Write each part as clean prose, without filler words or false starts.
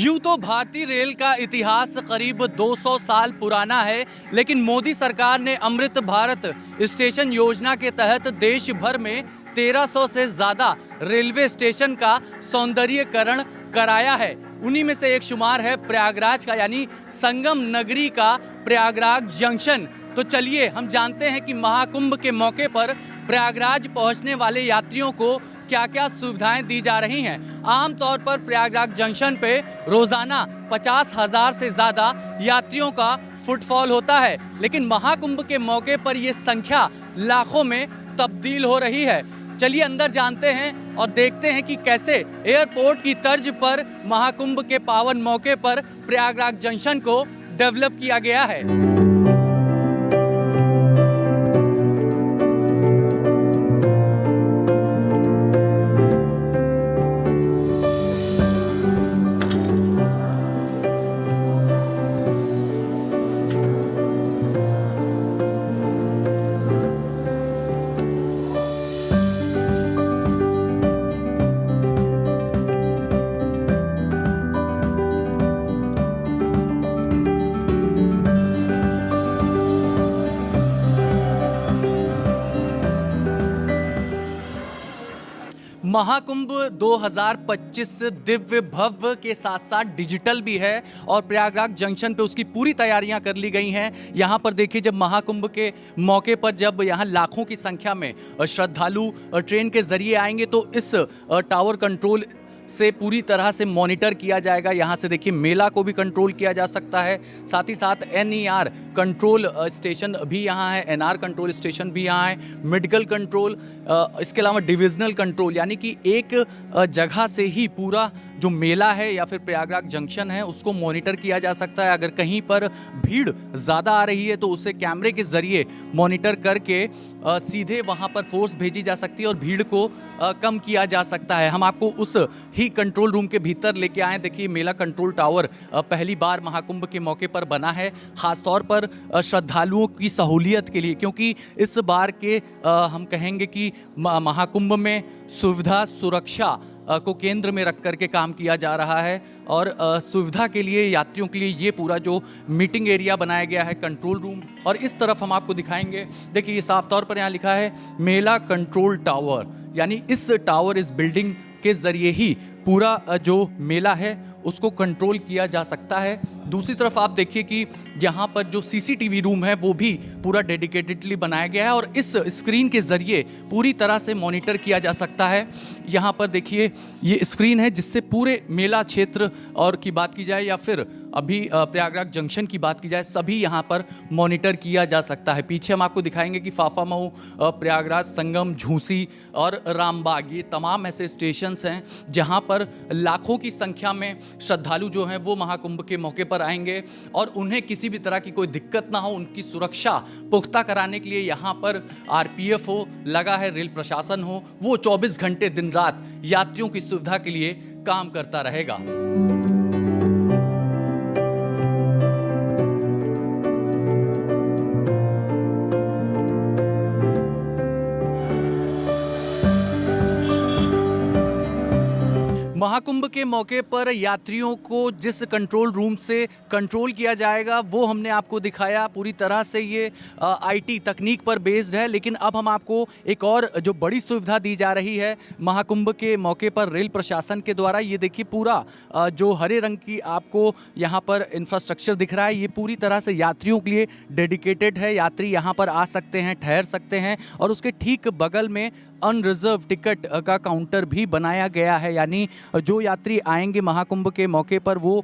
यूं तो भारतीय रेल का इतिहास करीब 200 साल पुराना है, लेकिन मोदी सरकार ने अमृत भारत स्टेशन योजना के तहत देश भर में 1300 से ज़्यादा रेलवे स्टेशन का सौंदर्यीकरण कराया है। उन्हीं में से एक शुमार है प्रयागराज का, यानी संगम नगरी का प्रयागराज जंक्शन। तो चलिए हम जानते हैं कि महाकुंभ के मौके पर प्रयागराज पहुंचने वाले यात्रियों को क्या क्या सुविधाएं दी जा रही हैं। आमतौर पर प्रयागराज जंक्शन पे रोजाना 50,000 से ज़्यादा यात्रियों का फुटफॉल होता है, लेकिन महाकुंभ के मौके पर ये संख्या लाखों में तब्दील हो रही है। चलिए अंदर जानते हैं और देखते हैं कि कैसे एयरपोर्ट की तर्ज पर महाकुंभ के पावन मौके पर प्रयागराज जंक्शन को डेवलप किया गया है। महाकुंभ 2025 दिव्य भव्य के साथ साथ डिजिटल भी है और प्रयागराज जंक्शन पे उसकी पूरी तैयारियां कर ली गई हैं। यहाँ पर देखिए, जब महाकुंभ के मौके पर जब यहाँ लाखों की संख्या में श्रद्धालु ट्रेन के जरिए आएंगे तो इस टावर कंट्रोल से पूरी तरह से मॉनिटर किया जाएगा। यहाँ से देखिए मेला को भी कंट्रोल किया जा सकता है, साथ ही साथ NER कंट्रोल स्टेशन भी यहाँ है, NR कंट्रोल स्टेशन भी यहाँ है, मेडिकल कंट्रोल, इसके अलावा डिविजनल कंट्रोल, यानी कि एक जगह से ही पूरा जो मेला है या फिर प्रयागराज जंक्शन है उसको मॉनिटर किया जा सकता है। अगर कहीं पर भीड़ ज़्यादा आ रही है तो उसे कैमरे के ज़रिए मॉनिटर करके सीधे वहाँ पर फोर्स भेजी जा सकती है और भीड़ को कम किया जा सकता है। हम आपको उस ही कंट्रोल रूम के भीतर लेके आए। देखिए मेला कंट्रोल टावर पहली बार महाकुंभ के मौके पर बना है, ख़ासतौर पर श्रद्धालुओं की सहूलियत के लिए, क्योंकि इस बार के हम कहेंगे कि महाकुंभ में सुविधा सुरक्षा को केंद्र में रख करके काम किया जा रहा है और सुविधा के लिए यात्रियों के लिए ये पूरा जो मीटिंग एरिया बनाया गया है, कंट्रोल रूम। और इस तरफ हम आपको दिखाएंगे, देखिए ये साफ तौर पर यहाँ लिखा है मेला कंट्रोल टावर, यानी इस टावर, इस बिल्डिंग के ज़रिए ही पूरा जो मेला है उसको कंट्रोल किया जा सकता है। दूसरी तरफ आप देखिए कि यहाँ पर जो CCTV रूम है वो भी पूरा डेडिकेटेडली बनाया गया है और इस स्क्रीन के ज़रिए पूरी तरह से मॉनिटर किया जा सकता है। यहाँ पर देखिए ये स्क्रीन है जिससे पूरे मेला क्षेत्र और की बात की जाए या फिर अभी प्रयागराज जंक्शन की बात की जाए, सभी यहाँ पर मॉनिटर किया जा सकता है। पीछे हम आपको दिखाएंगे कि फाफामऊ, प्रयागराज, संगम, झूसी और रामबाग, ये तमाम ऐसे स्टेशंस हैं जहाँ पर लाखों की संख्या में श्रद्धालु जो हैं वो महाकुंभ के मौके पर आएंगे और उन्हें किसी भी तरह की कोई दिक्कत ना हो, उनकी सुरक्षा पुख्ता कराने के लिए यहाँ पर RPF हो लगा है, रेल प्रशासन हो, वो 24 घंटे दिन रात यात्रियों की सुविधा के लिए काम करता रहेगा। महाकुंभ के मौके पर यात्रियों को जिस कंट्रोल रूम से कंट्रोल किया जाएगा वो हमने आपको दिखाया। पूरी तरह से ये IT तकनीक पर बेस्ड है, लेकिन अब हम आपको एक और जो बड़ी सुविधा दी जा रही है महाकुंभ के मौके पर रेल प्रशासन के द्वारा। ये देखिए पूरा जो हरे रंग की आपको यहाँ पर इंफ्रास्ट्रक्चर दिख रहा है, ये पूरी तरह से यात्रियों के लिए डेडिकेटेड है। यात्री यहाँ पर आ सकते हैं, ठहर सकते हैं और उसके ठीक बगल में अनरिजर्व टिकट का काउंटर भी बनाया गया है, यानी जो यात्री आएंगे महाकुंभ के मौके पर वो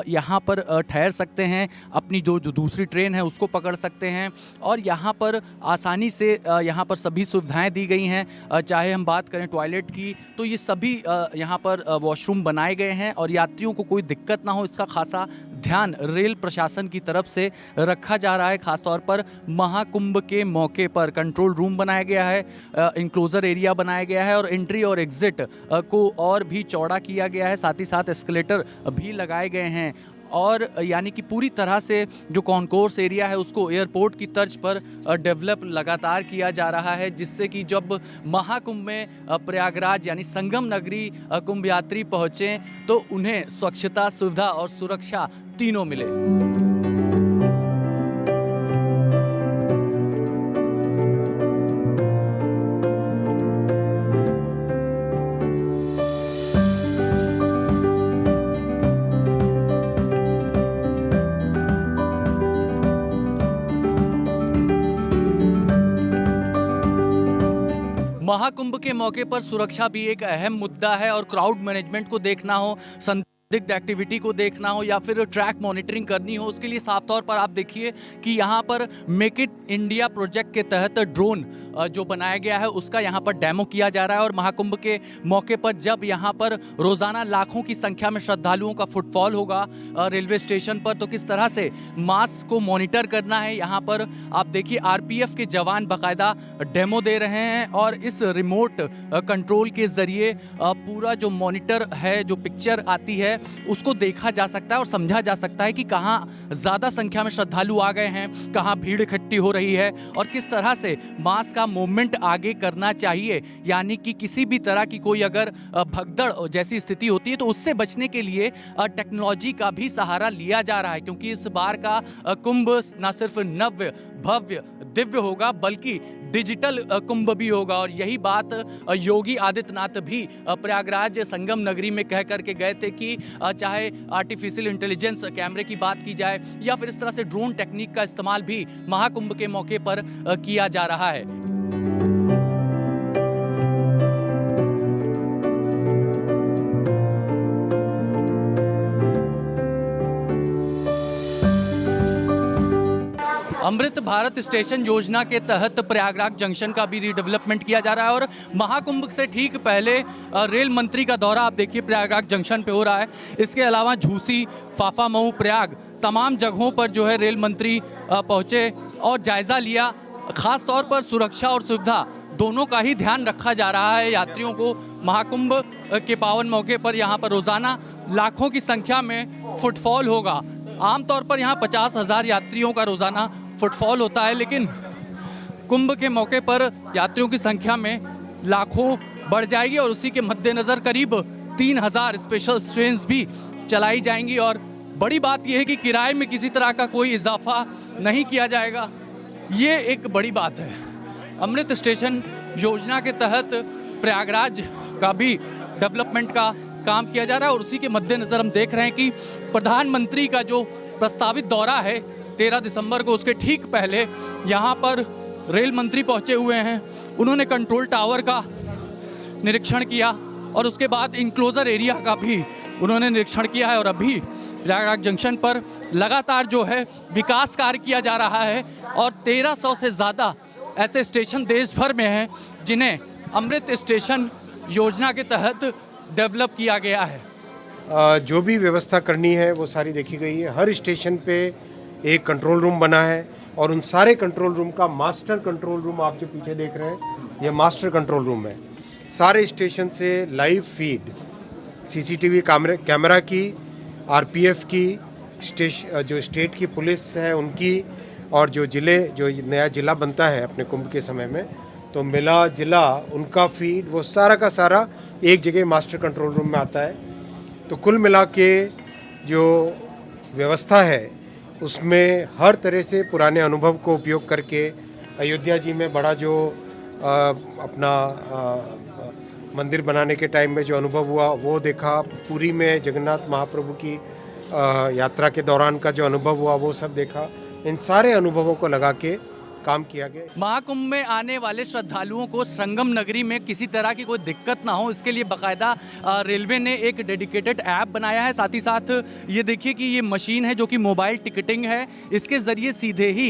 यहाँ पर ठहर सकते हैं, अपनी जो दूसरी ट्रेन है उसको पकड़ सकते हैं और यहाँ पर आसानी से यहाँ पर सभी सुविधाएं दी गई हैं। चाहे हम बात करें टॉयलेट की तो ये सभी यहाँ पर वॉशरूम बनाए गए हैं और यात्रियों को कोई दिक्कत ना हो इसका खासा ध्यान रेल प्रशासन की तरफ से रखा जा रहा है। खासतौर पर महाकुंभ के मौके पर कंट्रोल रूम बनाया गया है, इंक्लोजर एरिया बनाया गया है और एंट्री और एग्जिट को और भी चौड़ा किया गया है, साथ ही साथ एस्केलेटर भी लगाए गए हैं। और यानी कि पूरी तरह से जो कॉन्कोर्स एरिया है उसको एयरपोर्ट की तर्ज पर डेवलप लगातार किया जा रहा है, जिससे कि जब महाकुंभ में प्रयागराज यानी संगम नगरी कुंभ यात्री पहुँचें तो उन्हें स्वच्छता, सुविधा और सुरक्षा तीनों मिले। महाकुंभ के मौके पर सुरक्षा भी एक अहम मुद्दा है और क्राउड मैनेजमेंट को देखना हो, संदिग्ध एक्टिविटी को देखना हो या फिर ट्रैक मॉनिटरिंग करनी हो, उसके लिए साफ तौर पर आप देखिए कि यहाँ पर मेक इट इंडिया प्रोजेक्ट के तहत ड्रोन जो बनाया गया है उसका यहाँ पर डेमो किया जा रहा है। और महाकुंभ के मौके पर जब यहाँ पर रोजाना लाखों की संख्या में श्रद्धालुओं का फुटफॉल होगा रेलवे स्टेशन पर, तो किस तरह से मास्क को मॉनिटर करना है, यहाँ पर आप देखिए आरपीएफ के जवान बाकायदा डेमो दे रहे हैं और इस रिमोट कंट्रोल के जरिए पूरा जो मॉनिटर है, जो पिक्चर आती है उसको देखा जा सकता है और समझा जा सकता है कि कहाँ ज़्यादा संख्या में श्रद्धालु आ गए हैं, कहाँ भीड़ इकट्ठी हो रही है और किस तरह से मास का मूवमेंट आगे करना चाहिए। यानी कि किसी भी तरह की कोई अगर भगदड़ जैसी स्थिति होती है तो उससे बचने के लिए टेक्नोलॉजी का भी सहारा लिया जा रहा है, क्योंकि इस बार का कुंभ न सिर्फ नव्य, भव्य, दिव्य होगा बल्कि डिजिटल कुंभ भी होगा। और यही बात योगी आदित्यनाथ भी प्रयागराज संगम नगरी में कह करके गए थे कि चाहे आर्टिफिशियल इंटेलिजेंस कैमरे की बात की जाए या फिर इस तरह से ड्रोन टेक्निक का इस्तेमाल भी महाकुंभ के मौके पर किया जा रहा है। अमृत भारत स्टेशन योजना के तहत प्रयागराज जंक्शन का भी रीडेवलपमेंट किया जा रहा है और महाकुंभ से ठीक पहले रेल मंत्री का दौरा आप देखिए प्रयागराज जंक्शन पे हो रहा है। इसके अलावा झूसी, फाफा मऊ, प्रयाग तमाम जगहों पर जो है रेल मंत्री पहुंचे और जायज़ा लिया। खास तौर पर सुरक्षा और सुविधा दोनों का ही ध्यान रखा जा रहा है। यात्रियों को महाकुंभ के पावन मौके पर यहाँ पर रोज़ाना लाखों की संख्या में फुटफॉल होगा। आमतौर पर यहाँ 50,000 यात्रियों का रोज़ाना फुटफॉल होता है, लेकिन कुंभ के मौके पर यात्रियों की संख्या में लाखों बढ़ जाएगी और उसी के मद्देनज़र करीब 3,000 स्पेशल ट्रेन्स भी चलाई जाएंगी। और बड़ी बात यह है कि किराए में किसी तरह का कोई इजाफा नहीं किया जाएगा, ये एक बड़ी बात है। अमृत स्टेशन योजना के तहत प्रयागराज का भी डेवलपमेंट का काम किया जा रहा है और उसी के मद्देनज़र हम देख रहे हैं कि प्रधानमंत्री का जो प्रस्तावित दौरा है 13 दिसंबर को, उसके ठीक पहले यहाँ पर रेल मंत्री पहुँचे हुए हैं। उन्होंने कंट्रोल टावर का निरीक्षण किया और उसके बाद इंक्लोजर एरिया का भी उन्होंने निरीक्षण किया है और अभी प्रयागराज जंक्शन पर लगातार जो है विकास कार्य किया जा रहा है और 1300 से ज़्यादा ऐसे स्टेशन देश भर में हैं जिन्हें अमृत स्टेशन योजना के तहत डेवलप किया गया है। जो भी व्यवस्था करनी है वो सारी देखी गई है। हर स्टेशन पे एक कंट्रोल रूम बना है और उन सारे कंट्रोल रूम का मास्टर कंट्रोल रूम आप जो पीछे देख रहे हैं ये मास्टर कंट्रोल रूम है। सारे स्टेशन से लाइव फीड सीसीटीवी कैमरा की, आरपीएफ की, जो स्टेट की पुलिस है उनकी और जो नया ज़िला बनता है अपने कुंभ के समय में तो मिला जिला उनका फीड वो सारा का सारा एक जगह मास्टर कंट्रोल रूम में आता है। तो कुल मिला के जो व्यवस्था है उसमें हर तरह से पुराने अनुभव को उपयोग करके अयोध्या जी में बड़ा जो अपना मंदिर बनाने के टाइम में जो अनुभव हुआ वो देखा, पुरी में जगन्नाथ महाप्रभु की यात्रा के दौरान का जो अनुभव हुआ वो सब देखा। इन सारे अनुभवों को लगा के काम किया गया। महाकुंभ में आने वाले श्रद्धालुओं को संगम नगरी में किसी तरह की कोई दिक्कत ना हो, इसके लिए बाकायदा रेलवे ने एक डेडिकेटेड ऐप बनाया है। साथ ही साथ ये देखिए कि ये मशीन है जो कि मोबाइल टिकटिंग है, इसके ज़रिए सीधे ही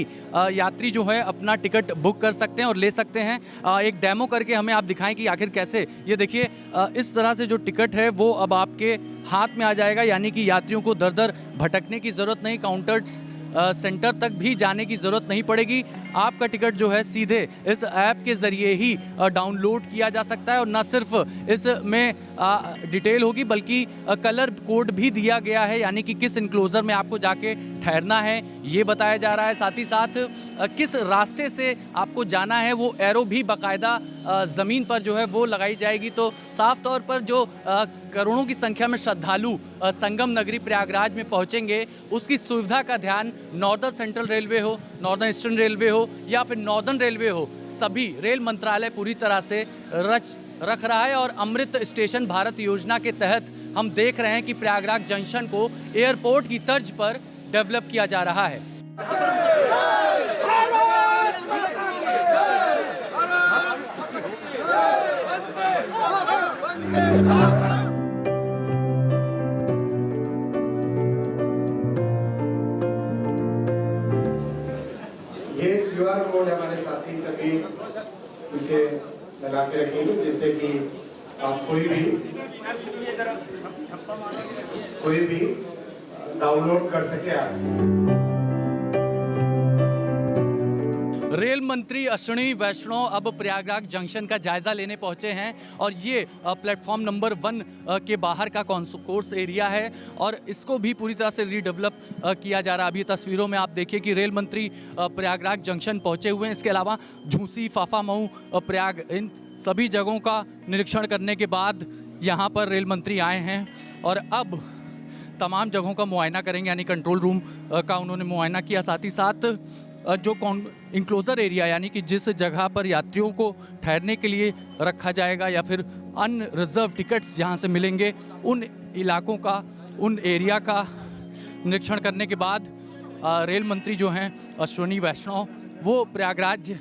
यात्री जो है अपना टिकट बुक कर सकते हैं और ले सकते हैं। एक डेमो करके हमें आप दिखाएं कि आखिर कैसे। ये देखिए इस तरह से जो टिकट है वो अब आपके हाथ में आ जाएगा, यानी कि यात्रियों को दर दर भटकने की ज़रूरत नहीं। काउंटर्स सेंटर तक भी जाने की ज़रूरत नहीं पड़ेगी। आपका टिकट जो है सीधे इस ऐप के ज़रिए ही डाउनलोड किया जा सकता है और न सिर्फ इसमें डिटेल होगी बल्कि कलर कोड भी दिया गया है, यानी कि किस इनक्लोज़र में आपको जाके ठहरना है ये बताया जा रहा है। साथ ही साथ किस रास्ते से आपको जाना है वो एरो भी बाकायदा ज़मीन पर जो है वो लगाई जाएगी। तो साफ तौर पर जो करोड़ों की संख्या में श्रद्धालु संगम नगरी प्रयागराज में पहुंचेंगे उसकी सुविधा का ध्यान नॉर्दर्न सेंट्रल रेलवे हो, नॉर्दर्न ईस्टर्न रेलवे हो या फिर नॉर्दर्न रेलवे हो, सभी रेल मंत्रालय पूरी तरह से रख रहा है। और अमृत स्टेशन भारत योजना के तहत हम देख रहे हैं कि प्रयागराज जंक्शन को एयरपोर्ट की तर्ज पर डेवलप किया जा रहा है। ये QR कोड हमारे साथी सभी पीछे लगा के रखेंगे, जिससे कि आप कोई भी डाउनलोड कर सके आप। रेल मंत्री अश्विनी वैष्णव अब प्रयागराज जंक्शन का जायजा लेने पहुंचे हैं और ये प्लेटफॉर्म नंबर 1 के बाहर का कॉन्कोर्स एरिया है और इसको भी पूरी तरह से रीडेवलप किया जा रहा है। अभी तस्वीरों में आप देखिए कि रेल मंत्री प्रयागराज जंक्शन पहुंचे हुए हैं। इसके अलावा झूसी, फाफामऊ, प्रयाग, इन सभी जगहों का निरीक्षण करने के बाद यहाँ पर रेल मंत्री आए हैं और अब तमाम जगहों का मुआयना करेंगे, यानी कंट्रोल रूम का उन्होंने मुआयना किया। साथ ही साथ जो इंक्लोजर एरिया यानी कि जिस जगह पर यात्रियों को ठहरने के लिए रखा जाएगा या फिर अनरिजर्व टिकट्स जहाँ से मिलेंगे, उन इलाकों का, उन एरिया का निरीक्षण करने के बाद रेल मंत्री जो हैं अश्विनी वैष्णव वो प्रयागराज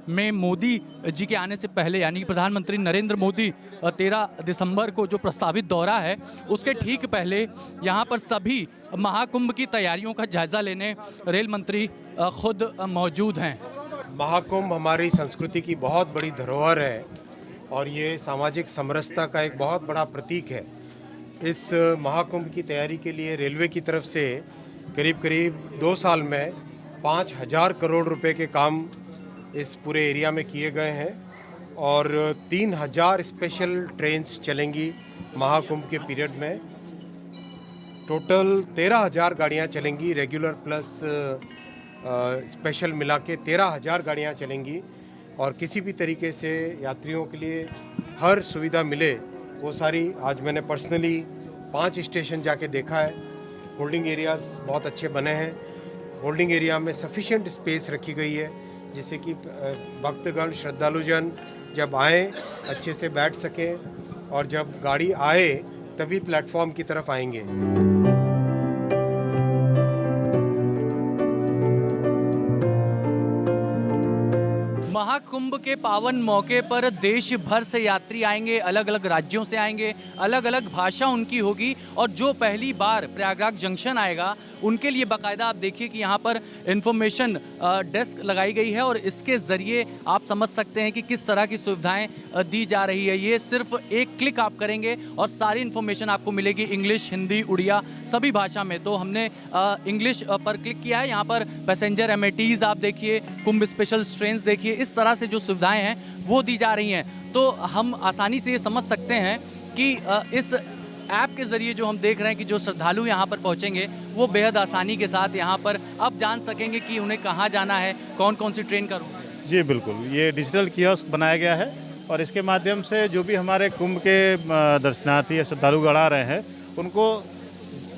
में मोदी जी के आने से पहले यानी कि प्रधानमंत्री नरेंद्र मोदी 13 दिसंबर को जो प्रस्तावित दौरा है उसके ठीक पहले यहाँ पर सभी महाकुंभ की तैयारियों का जायजा लेने रेल मंत्री खुद मौजूद हैं। महाकुंभ हमारी संस्कृति की बहुत बड़ी धरोहर है और ये सामाजिक समरसता का एक बहुत बड़ा प्रतीक है। इस महाकुंभ की तैयारी के लिए रेलवे की तरफ से करीब करीब 2 साल में 5,000 करोड़ रुपए के काम इस पूरे एरिया में किए गए हैं और 3,000 स्पेशल ट्रेन्स चलेंगी महाकुंभ के पीरियड में। टोटल 13,000 गाड़ियाँ चलेंगी, रेगुलर प्लस स्पेशल मिला के 13,000 गाड़ियाँ चलेंगी और किसी भी तरीके से यात्रियों के लिए हर सुविधा मिले वो सारी। आज मैंने पर्सनली 5 स्टेशन जाके देखा है। होल्डिंग एरियाज बहुत अच्छे बने हैं। होल्डिंग एरिया में सफिशिएंट स्पेस रखी गई है जिससे कि भक्तगण, श्रद्धालुजन जब आए अच्छे से बैठ सकें और जब गाड़ी आए तभी प्लेटफॉर्म की तरफ आएंगे। महाकुंभ के पावन मौके पर देश भर से यात्री आएंगे, अलग अलग राज्यों से आएंगे, अलग अलग भाषा उनकी होगी और जो पहली बार प्रयागराज जंक्शन आएगा उनके लिए बाकायदा आप देखिए कि यहाँ पर इंफॉर्मेशन डेस्क लगाई गई है और इसके ज़रिए आप समझ सकते हैं कि किस तरह की सुविधाएं दी जा रही है। ये सिर्फ एक क्लिक आप करेंगे और सारी इन्फॉर्मेशन आपको मिलेगी इंग्लिश, हिंदी, उड़िया सभी भाषा में। तो हमने इंग्लिश पर क्लिक किया है। यहाँ पर पैसेंजर एमिटीज़ आप देखिए, कुंभ स्पेशल ट्रेन्स देखिए, इस तरह से जो सुविधाएं हैं वो दी जा रही हैं। तो हम आसानी से ये समझ सकते हैं कि इस ऐप के ज़रिए जो हम देख रहे हैं कि जो श्रद्धालु यहाँ पर पहुँचेंगे वो बेहद आसानी के साथ यहाँ पर अब जान सकेंगे कि उन्हें कहाँ जाना है, कौन कौन सी ट्रेन का रूट है। जी बिल्कुल, ये डिजिटल कियोस्क बनाया गया है और इसके माध्यम से जो भी हमारे कुंभ के दर्शनार्थी या श्रद्धालुगण आ रहे हैं उनको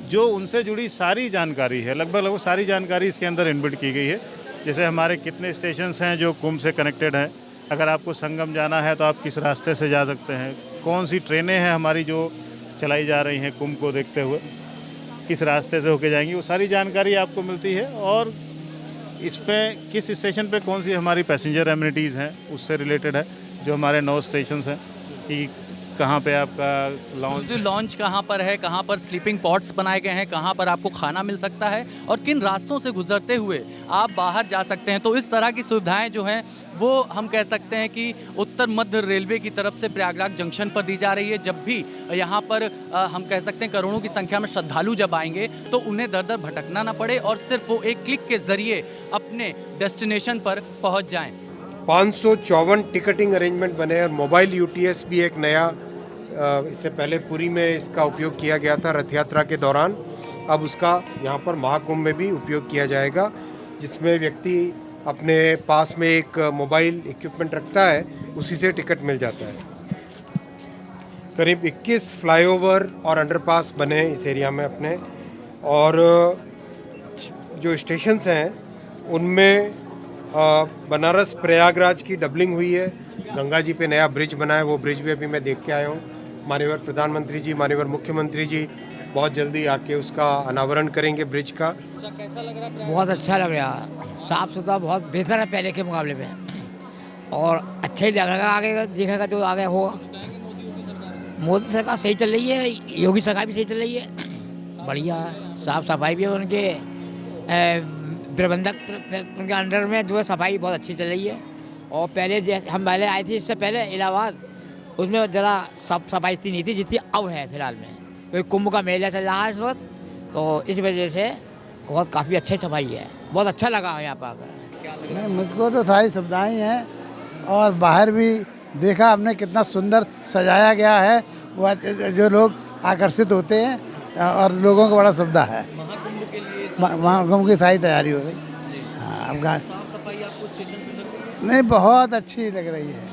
जो उनसे जुड़ी सारी जानकारी है, लगभग सारी जानकारी इसके अंदर इनबिल्ट की गई है। जैसे हमारे कितने स्टेशंस हैं जो कुंभ से कनेक्टेड हैं, अगर आपको संगम जाना है तो आप किस रास्ते से जा सकते हैं, कौन सी ट्रेनें हैं हमारी जो चलाई जा रही हैं कुंभ को देखते हुए, किस रास्ते से होके जाएंगी, वो सारी जानकारी आपको मिलती है। और इस पे किस स्टेशन पे कौन सी हमारी पैसेंजर एमिनिटीज़ हैं उससे रिलेटेड है, जो हमारे 9 स्टेशंस हैं कि कहाँ पे आपका लॉन्च लॉन्च कहाँ पर है, कहाँ पर स्लीपिंग पॉड्स बनाए गए हैं, कहाँ पर आपको खाना मिल सकता है और किन रास्तों से गुजरते हुए आप बाहर जा सकते हैं। तो इस तरह की सुविधाएं जो हैं वो हम कह सकते हैं कि उत्तर मध्य रेलवे की तरफ से प्रयागराज जंक्शन पर दी जा रही है। जब भी यहाँ पर हम कह सकते हैं करोड़ों की संख्या में श्रद्धालु जब आएंगे तो उन्हें दर दर भटकना ना पड़े और सिर्फ वो एक क्लिक के जरिए अपने डेस्टिनेशन पर पहुँच जाएँ। 554 टिकटिंग अरेंजमेंट बने हैं। मोबाइल यूटीएस भी एक नया, इससे पहले पुरी में इसका उपयोग किया गया था रथ यात्रा के दौरान, अब उसका यहाँ पर महाकुंभ में भी उपयोग किया जाएगा, जिसमें व्यक्ति अपने पास में एक मोबाइल इक्विपमेंट रखता है, उसी से टिकट मिल जाता है। करीब 21 फ्लाईओवर और अंडरपास बने हैं इस एरिया में अपने, और जो स्टेशंस हैं उनमें बनारस प्रयागराज की डबलिंग हुई है। गंगा जी पे नया ब्रिज बना है, वो ब्रिज भी अभी मैं देख के आया हूँ। माननीय प्रधानमंत्री जी, माननीय मुख्यमंत्री जी बहुत जल्दी आके उसका अनावरण करेंगे ब्रिज का। कैसा लग रहा है? बहुत अच्छा लग रहा है, साफ़ सुथरा बहुत बेहतर है पहले के मुकाबले में, और अच्छा ही लग रहा है। आगे देखेगा तो आगे होगा। मोदी सरकार सही चल रही है, योगी सरकार भी सही चल रही है, बढ़िया है। साफ सफाई भी है, उनके प्रबंधक उनके अंडर में जो है सफाई बहुत अच्छी चल रही है। और पहले जैसे हम पहले आए थे, इससे पहले इलाहाबाद, उसमें ज़रा सफाई इतनी नहीं थी जितनी अब है फिलहाल में, क्योंकि कुंभ का मेला चल रहा है इस वक्त, तो इस वजह से बहुत काफ़ी अच्छी सफाई है। बहुत अच्छा लगा यहाँ पर आकर। नहीं, मुझको तो सारी सुविधाएं हैं, और बाहर भी देखा हमने कितना सुंदर सजाया गया है, वो जो लोग आकर्षित होते हैं, और लोगों को बड़ा सुविधा है। महाकुंभ की सारी तैयारी हो गई। हाँ, अब साफ सफाई आपको स्टेशन पे लग रही है? नहीं, बहुत अच्छी लग रही है।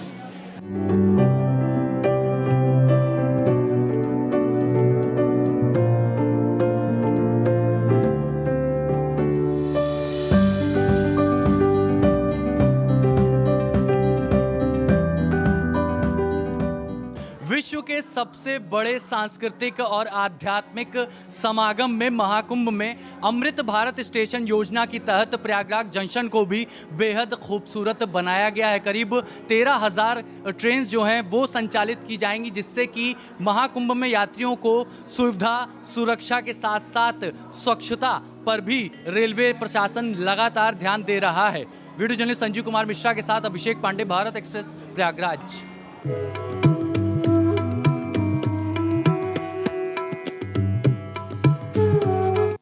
विश्व के सबसे बड़े सांस्कृतिक और आध्यात्मिक समागम में महाकुंभ में अमृत भारत स्टेशन योजना के तहत प्रयागराज जंक्शन को भी बेहद खूबसूरत बनाया गया है। करीब 13,000 ट्रेन जो हैं वो संचालित की जाएंगी, जिससे कि महाकुंभ में यात्रियों को सुविधा, सुरक्षा के साथ साथ स्वच्छता पर भी रेलवे प्रशासन लगातार ध्यान दे रहा है। वीडियो जर्नलिस्ट संजीव कुमार मिश्रा के साथ अभिषेक पांडे, भारत एक्सप्रेस, प्रयागराज।